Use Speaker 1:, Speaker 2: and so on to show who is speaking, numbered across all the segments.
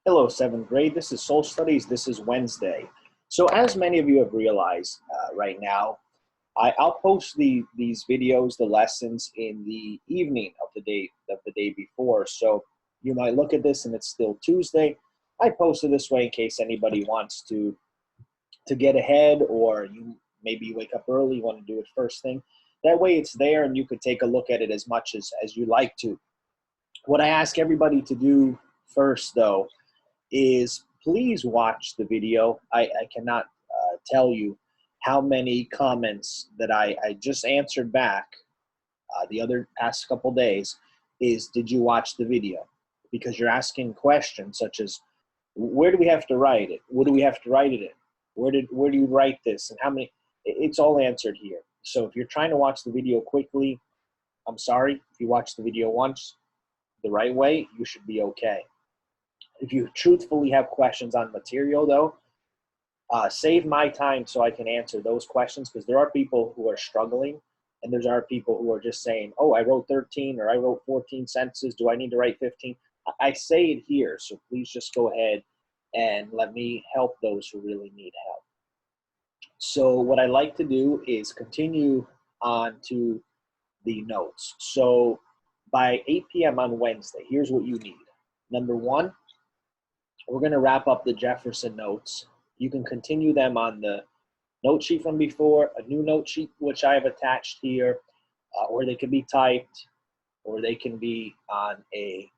Speaker 1: Hello, seventh grade. This is Soul Studies. This is Wednesday. So as many of you have realized right now, I'll post these videos, the lessons in the evening of the day before. So you might look at this and it's still Tuesday. I post it this way in case anybody wants to get ahead, or you maybe wake up early, you want to do it first thing. That way it's there and you could take a look at it as much as you like to. What I ask everybody to do first, though, is please watch the video. I cannot tell you how many comments that I just answered back the other past couple days is, did you watch the video? Because you're asking questions such as, where do we have to write it? What do we have to write it in? Where do you write this? And how many? It's all answered here. So if you're trying to watch the video quickly, I'm sorry. If you watch the video once the right way, you should be okay. If you truthfully have questions on material, though, save my time so I can answer those questions, because there are people who are struggling, and there are people who are just saying, oh, I wrote 13 or I wrote 14 sentences. Do I need to write 15? I say it here, so please just go ahead and let me help those who really need help. So what I like to do is continue on to the notes. So by 8 p.m. on Wednesday, here's what you need. Number one, we're going to wrap up the Jefferson notes. You can continue them on the note sheet from before, a new note sheet, which I have attached here, or they can be typed, or they can be on a,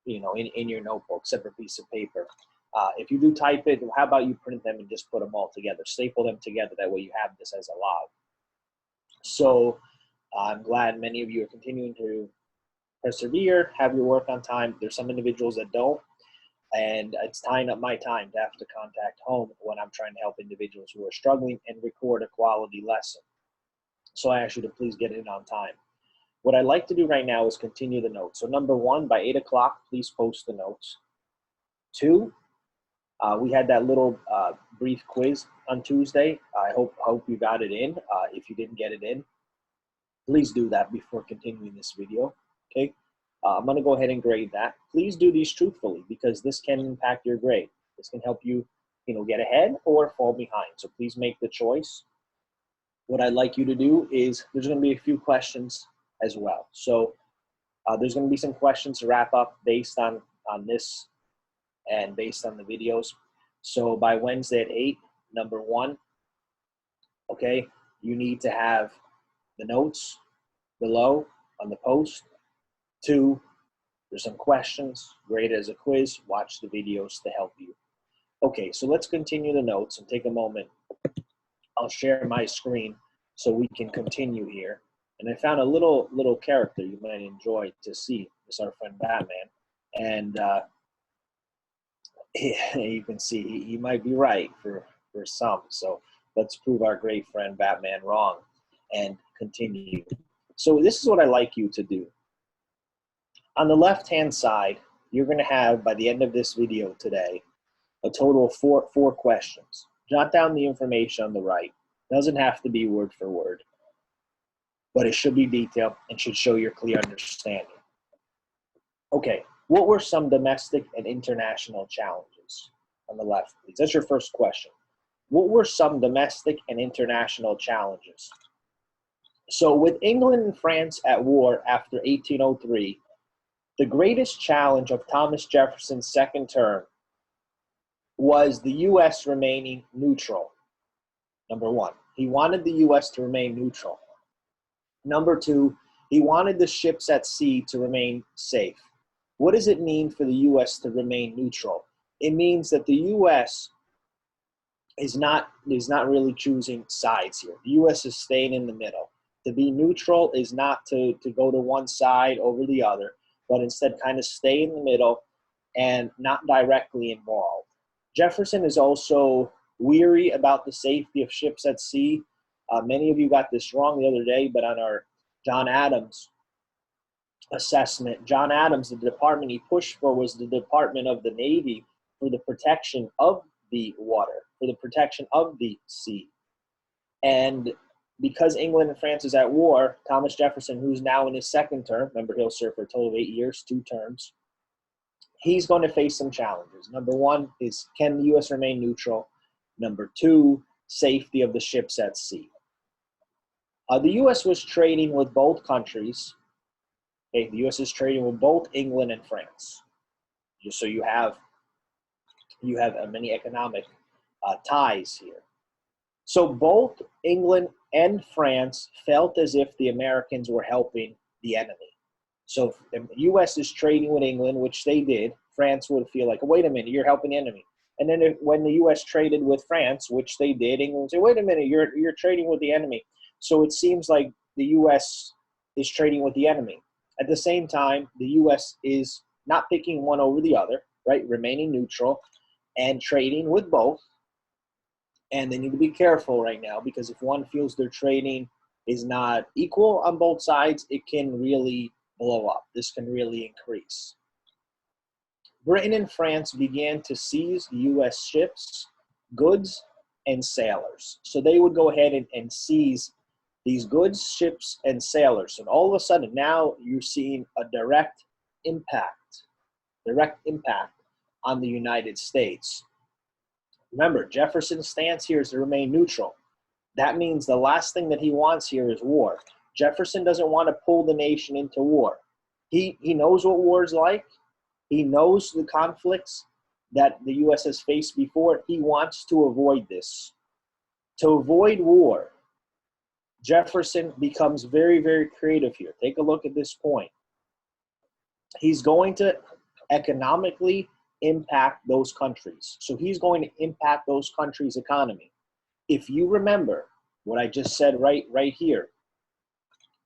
Speaker 1: in your notebook, separate piece of paper. If you do type it, how about you print them and just put them all together, staple them together. That way you have this as a log. So I'm glad many of you are continuing to persevere, have your work on time. There's some individuals that don't. And it's tying up my time to have to contact home when I'm trying to help individuals who are struggling and record a quality lesson. So I ask you to please get in on time. What I'd like to do right now is continue the notes. So number one, by 8 o'clock, please post the notes. Two, we had that little brief quiz on Tuesday. I hope you got it in. If you didn't get it in, please do that before continuing this video, okay? I'm going to go ahead and grade that. Please do these truthfully, because this can impact your grade. This can help you, get ahead or fall behind. So please make the choice. What I'd like you to do is, there's going to be a few questions as well. So there's going to be some questions to wrap up based on this and based on the videos. So by Wednesday at 8, number one, okay, you need to have the notes below on the post. 2, there's some questions, grade as a quiz, watch the videos to help you. Okay, so let's continue the notes and take a moment. I'll share my screen so we can continue here. And I found a little character you might enjoy to see. It's our friend Batman. And you can see he might be right for some. So let's prove our great friend Batman wrong and continue. So this is what I like you to do. On the left-hand side, you're going to have, by the end of this video today, a total of four questions. Jot down the information on the right. Doesn't have to be word for word, but it should be detailed and should show your clear understanding. Okay, what were some domestic and international challenges? On the left, please. That's your first question. What were some domestic and international challenges? So with England and France at war after 1803, the greatest challenge of Thomas Jefferson's second term was the U.S. remaining neutral. Number one, he wanted the U.S. to remain neutral. Number two, he wanted the ships at sea to remain safe. What does it mean for the U.S. to remain neutral? It means that the U.S. is not really choosing sides here. The U.S. is staying in the middle. To be neutral is not to go to one side over the other, but instead kind of stay in the middle and not directly involved. Jefferson is also weary about the safety of ships at sea. Many of you got this wrong the other day, but on our John Adams assessment, John Adams, the department he pushed for was the Department of the Navy for the protection of the water, for the protection of the sea. And because England and France is at war, Thomas Jefferson, who's now in his second term, remember he'll serve for a total of 8 years, 2 terms, he's going to face some challenges. Number one is, can the U.S. remain neutral? Number two, safety of the ships at sea. The U.S. was trading with both countries. Okay, the U.S. is trading with both England and France. Just so you have many economic ties here. So both England and France felt as if the Americans were helping the enemy. So if the U.S. is trading with England, which they did, France would feel like, wait a minute, you're helping the enemy. And then when the U.S. traded with France, which they did, England would say, wait a minute, you're trading with the enemy. So it seems like the U.S. is trading with the enemy. At the same time, the U.S. is not picking one over the other, right? Remaining neutral and trading with both. And they need to be careful right now, because if one feels their trading is not equal on both sides, it can really blow up. This can really increase. Britain and France began to seize U.S. ships, goods, and sailors. So they would go ahead and seize these goods, ships, and sailors. And all of a sudden, now you're seeing a direct impact on the United States. Remember, Jefferson's stance here is to remain neutral. That means the last thing that he wants here is war. Jefferson doesn't want to pull the nation into war. He knows what war is like. He knows the conflicts that the U.S. has faced before. He wants to avoid this. To avoid war, Jefferson becomes very, very creative here. Take a look at this point. He's going to economically impact those countries. So he's going to impact those countries' economy. If you remember what I just said right here,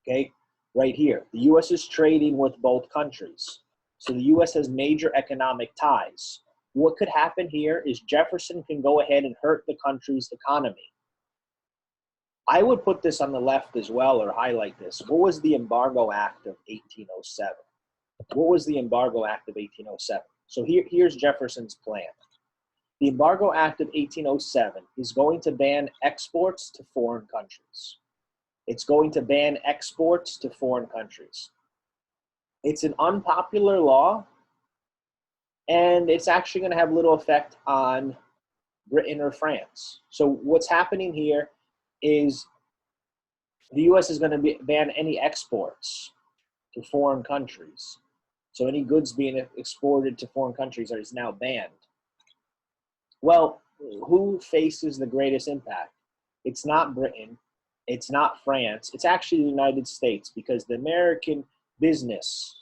Speaker 1: okay, right here, the U.S. is trading with both countries. So the U.S. has major economic ties. What could happen here is Jefferson can go ahead and hurt the country's economy. I would put this on the left as well, or highlight this. What was the Embargo Act of 1807? What was the Embargo Act of 1807? So here's Jefferson's plan. The Embargo Act of 1807 is going to ban exports to foreign countries. It's going to ban exports to foreign countries. It's an unpopular law, and it's actually going to have little effect on Britain or France. So what's happening here is the U.S. is going to ban any exports to foreign countries. So any goods being exported to foreign countries is now banned. Well, who faces the greatest impact? It's not Britain. It's not France. It's actually the United States, because the American business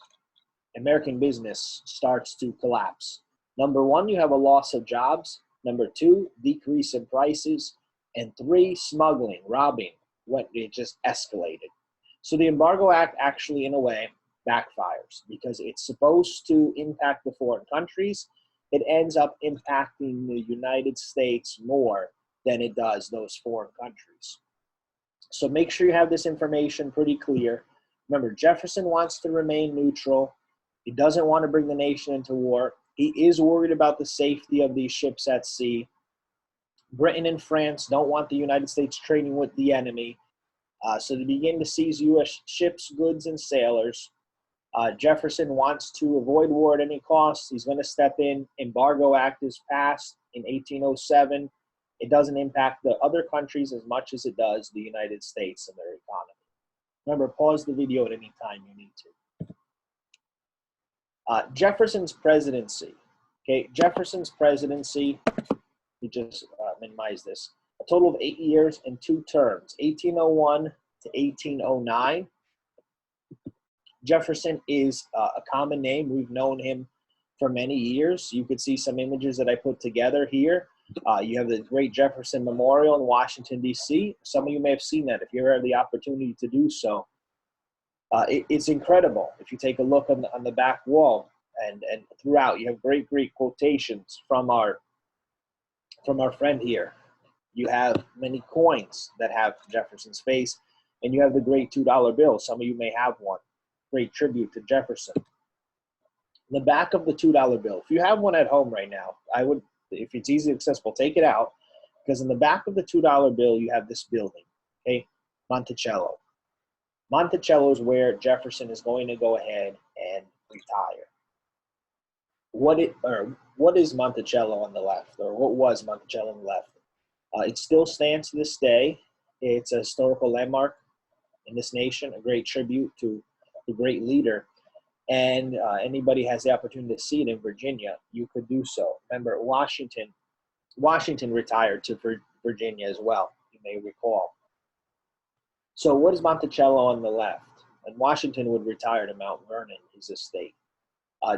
Speaker 1: starts to collapse. Number one, you have a loss of jobs. Number two, decrease in prices. And three, smuggling, robbing, it just escalated. So the Embargo Act actually, in a way, backfires, because it's supposed to impact the foreign countries. It ends up impacting the United States more than it does those foreign countries. So make sure you have this information pretty clear. Remember, Jefferson wants to remain neutral. He doesn't want to bring the nation into war. He is worried about the safety of these ships at sea. Britain and France don't want the United States trading with the enemy. So they begin to seize U.S. ships, goods, and sailors. Jefferson wants to avoid war at any cost. He's going to step in. Embargo Act is passed in 1807. It doesn't impact the other countries as much as it does the United States and their economy. Remember, pause the video at any time you need to. Jefferson's presidency. Okay, Jefferson's presidency, we just minimize this. A total of 8 years and 2 terms, 1801 to 1809. Jefferson is a common name. We've known him for many years. You could see some images that I put together here. You have the great Jefferson Memorial in Washington, D.C. Some of you may have seen that if you ever have the opportunity to do so. It's incredible. If you take a look on the back wall and throughout, you have great quotations from our friend here. You have many coins that have Jefferson's face, and you have the great $2 bill. Some of you may have one. Great tribute to Jefferson. The back of the $2 bill. If you have one at home right now, I would, if it's easily accessible, take it out, because in the back of the $2 bill, you have this building, okay, Monticello. Monticello is where Jefferson is going to go ahead and retire. what is Monticello on the left, or what was Monticello on the left? It still stands to this day. It's a historical landmark in this nation, a great tribute to a great leader. And anybody has the opportunity to see it in Virginia, you could do so. Remember, Washington retired to Virginia as well, you may recall. So what is Monticello on the left? And Washington would retire to Mount Vernon, his estate.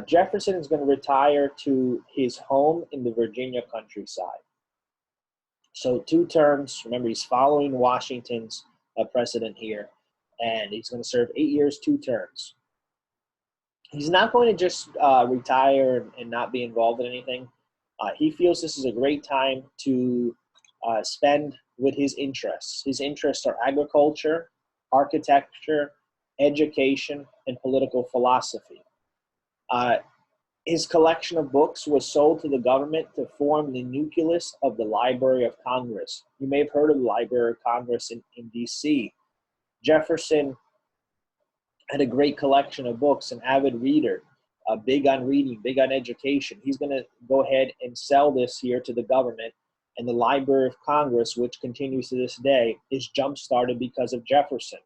Speaker 1: Jefferson is going to retire to his home in the Virginia countryside. So 2 terms. Remember, he's following Washington's precedent here, and he's going to serve 8 years, 2 terms. He's not going to just retire and not be involved in anything. He feels this is a great time to spend with his interests. His interests are agriculture, architecture, education, and political philosophy. His collection of books was sold to the government to form the nucleus of the Library of Congress. You may have heard of the Library of Congress in D.C. Jefferson had a great collection of books, an avid reader, big on reading, big on education. He's going to go ahead and sell this here to the government, and the Library of Congress, which continues to this day, is jump-started because of Jefferson.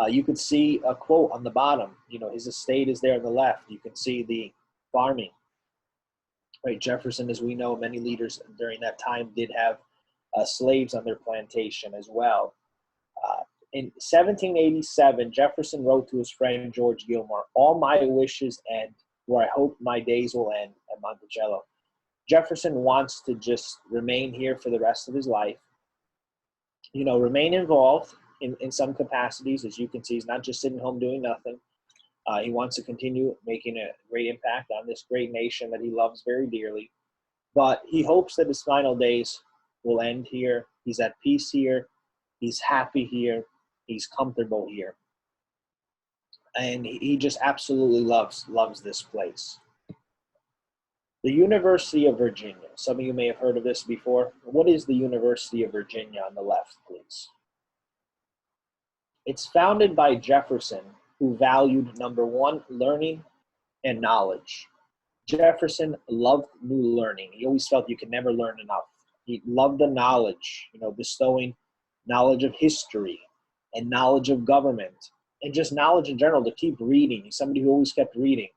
Speaker 1: You could see a quote on the bottom. You know, his estate is there on the left. You can see the farming. Right, Jefferson, as we know, many leaders during that time did have slaves on their plantation as well. In 1787, Jefferson wrote to his friend George Gilmore, "All my wishes end where I hope my days will end at Monticello." Jefferson wants to just remain here for the rest of his life. You know, remain involved in some capacities. As you can see, he's not just sitting home doing nothing. He wants to continue making a great impact on this great nation that he loves very dearly. But he hopes that his final days will end here. He's at peace here. He's happy here. He's comfortable here. And he just absolutely loves this place. The University of Virginia. Some of you may have heard of this before. What is the University of Virginia on the left, please? It's founded by Jefferson, who valued, number one, learning and knowledge. Jefferson loved new learning. He always felt you could never learn enough. He loved the knowledge, you know, bestowing knowledge of history and knowledge of government and just knowledge in general, to keep reading. He's somebody who always kept reading.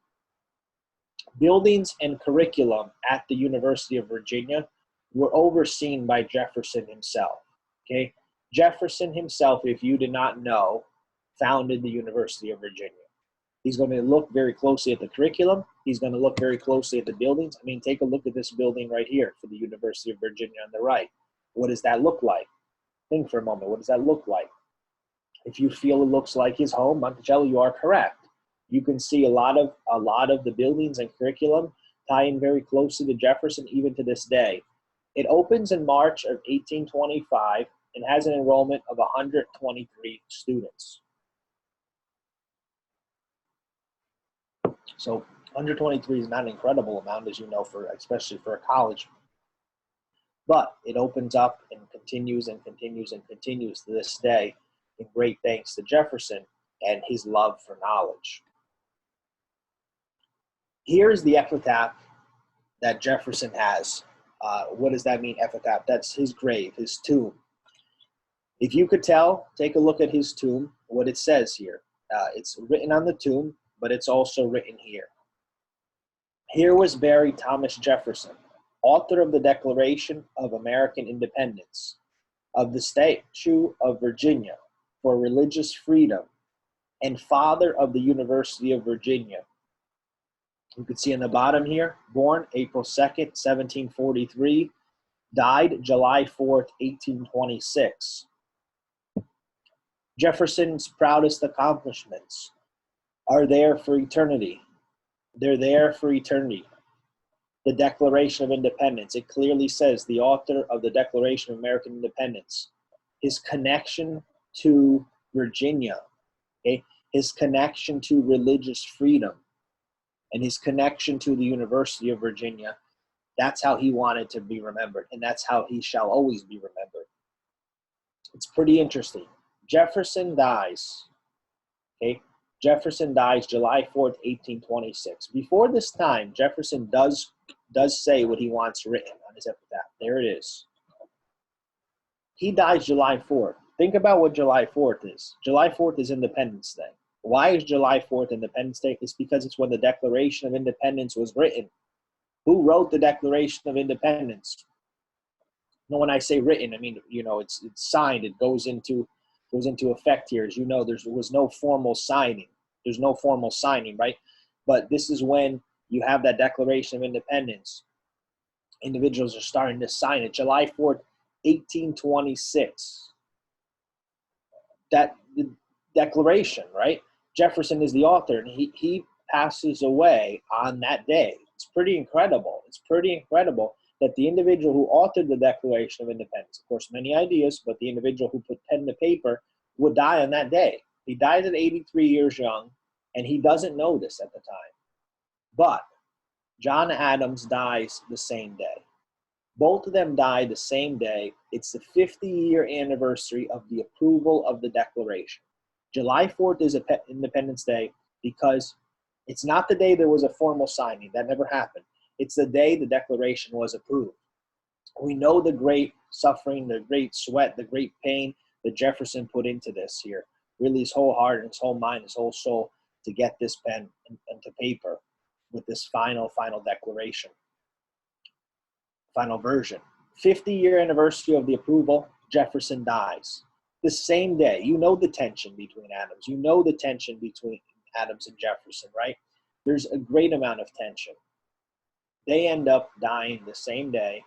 Speaker 1: Buildings and curriculum at the University of Virginia were overseen by Jefferson himself, okay? Jefferson himself, if you did not know, founded the University of Virginia. He's going to look very closely at the curriculum. He's going to look very closely at the buildings. I mean, take a look at this building right here for the University of Virginia on the right. What does that look like? Think for a moment. What does that look like? If you feel it looks like his home, Monticello, you are correct. You can see a lot of the buildings and curriculum tying very closely to Jefferson even to this day. It opens in March of 1825 and has an enrollment of 123 students. So 123 is not an incredible amount, as you know, especially for a college. But it opens up and continues and continues and continues to this day, in great thanks to Jefferson and his love for knowledge. Here's the epitaph that Jefferson has. What does that mean, epitaph? That's his grave, his tomb. If you could tell, take a look at his tomb, what it says here. It's written on the tomb, but it's also written here. Here was buried Thomas Jefferson, author of the Declaration of American Independence, of the Statute of Virginia for religious freedom, and father of the University of Virginia. You can see on the bottom here, born April 2nd, 1743, died July 4th, 1826. Jefferson's proudest accomplishments are there for eternity. They're there for eternity. The Declaration of Independence, it clearly says the author of the Declaration of American Independence, his connection to Virginia, okay, his connection to religious freedom, and his connection to the University of Virginia. That's how he wanted to be remembered, and that's how he shall always be remembered. It's pretty interesting. Jefferson dies, okay? Jefferson dies July 4th, 1826. Before this time, Jefferson does say what he wants written on his epitaph. There it is. He dies July 4th. Think about what July 4th is. July 4th is Independence Day. Why is July 4th Independence Day? It's because it's when the Declaration of Independence was written. Who wrote the Declaration of Independence? No, when I say written, I mean, it's signed. It goes into effect here. As you know, there was no formal signing. There's no formal signing, right? But this is when you have that Declaration of Independence. Individuals are starting to sign it. July 4th, 1826. That the Declaration, right? Jefferson is the author, and he passes away on that day. It's pretty incredible. It's pretty incredible that the individual who authored the Declaration of Independence, of course, many ideas, but the individual who put pen to paper would die on that day. He died at 83 years young, and he doesn't know this at the time. But John Adams dies the same day. Both of them died the same day. It's the 50-year anniversary of the approval of the Declaration. July 4th is Independence Day because it's not the day there was a formal signing. That never happened. It's the day the Declaration was approved. We know the great suffering, the great sweat, the great pain that Jefferson put into this here. Really his whole heart and his whole mind, his whole soul to get this pen into paper with this final declaration. Final version. 50-year anniversary of the approval, Jefferson dies. The same day, you know the tension between Adams. You know the tension between Adams and Jefferson, right? There's a great amount of tension. They end up dying the same day,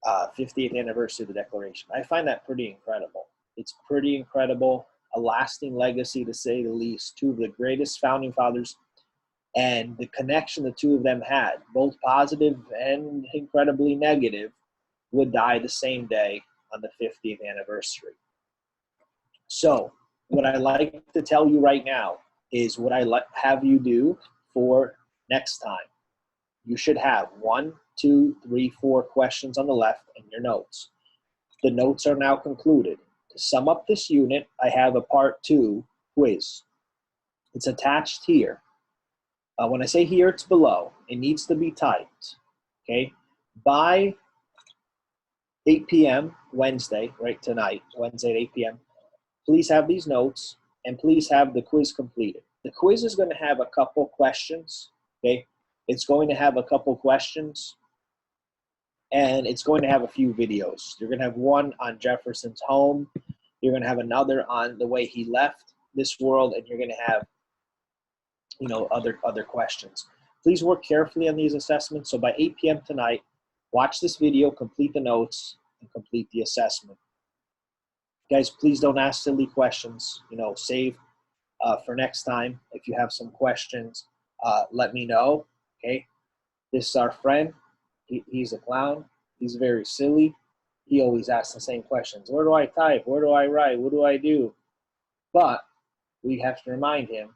Speaker 1: 50th anniversary of the Declaration. I find that pretty incredible. It's pretty incredible, a lasting legacy to say the least. Two of the greatest founding fathers, and the connection the two of them had, both positive and incredibly negative, would die the same day on the 50th anniversary. So what I like to tell you right now is what I have you do for next time. You should have 1, 2, 3, 4 questions on the left in your notes. The notes are now concluded. To sum up this unit, I have a part 2 quiz. It's attached here. When I say here, it's below. It needs to be typed, okay? By 8 p.m. Wednesday, right, tonight, Wednesday at 8 p.m., please have these notes, and please have the quiz completed. The quiz is going to have a couple questions, okay? It's going to have a couple questions, and it's going to have a few videos. You're going to have one on Jefferson's home. You're going to have another on the way he left this world, and you're going to have other questions. Please work carefully on these assessments. So by 8 p.m. tonight, watch this video, complete the notes, and complete the assessment. Guys, please don't ask silly questions. Save for next time. If you have some questions, let me know. Okay. This is our friend. He's a clown. He's very silly. He always asks the same questions. Where do I type? Where do I write? What do I do? But we have to remind him,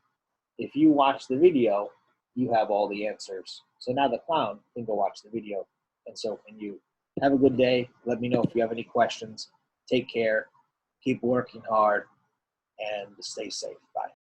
Speaker 1: if you watch the video, you have all the answers. So now the clown can go watch the video, and so can you. Have a good day. Let me know if you have any questions. Take care. Keep working hard, and stay safe. Bye.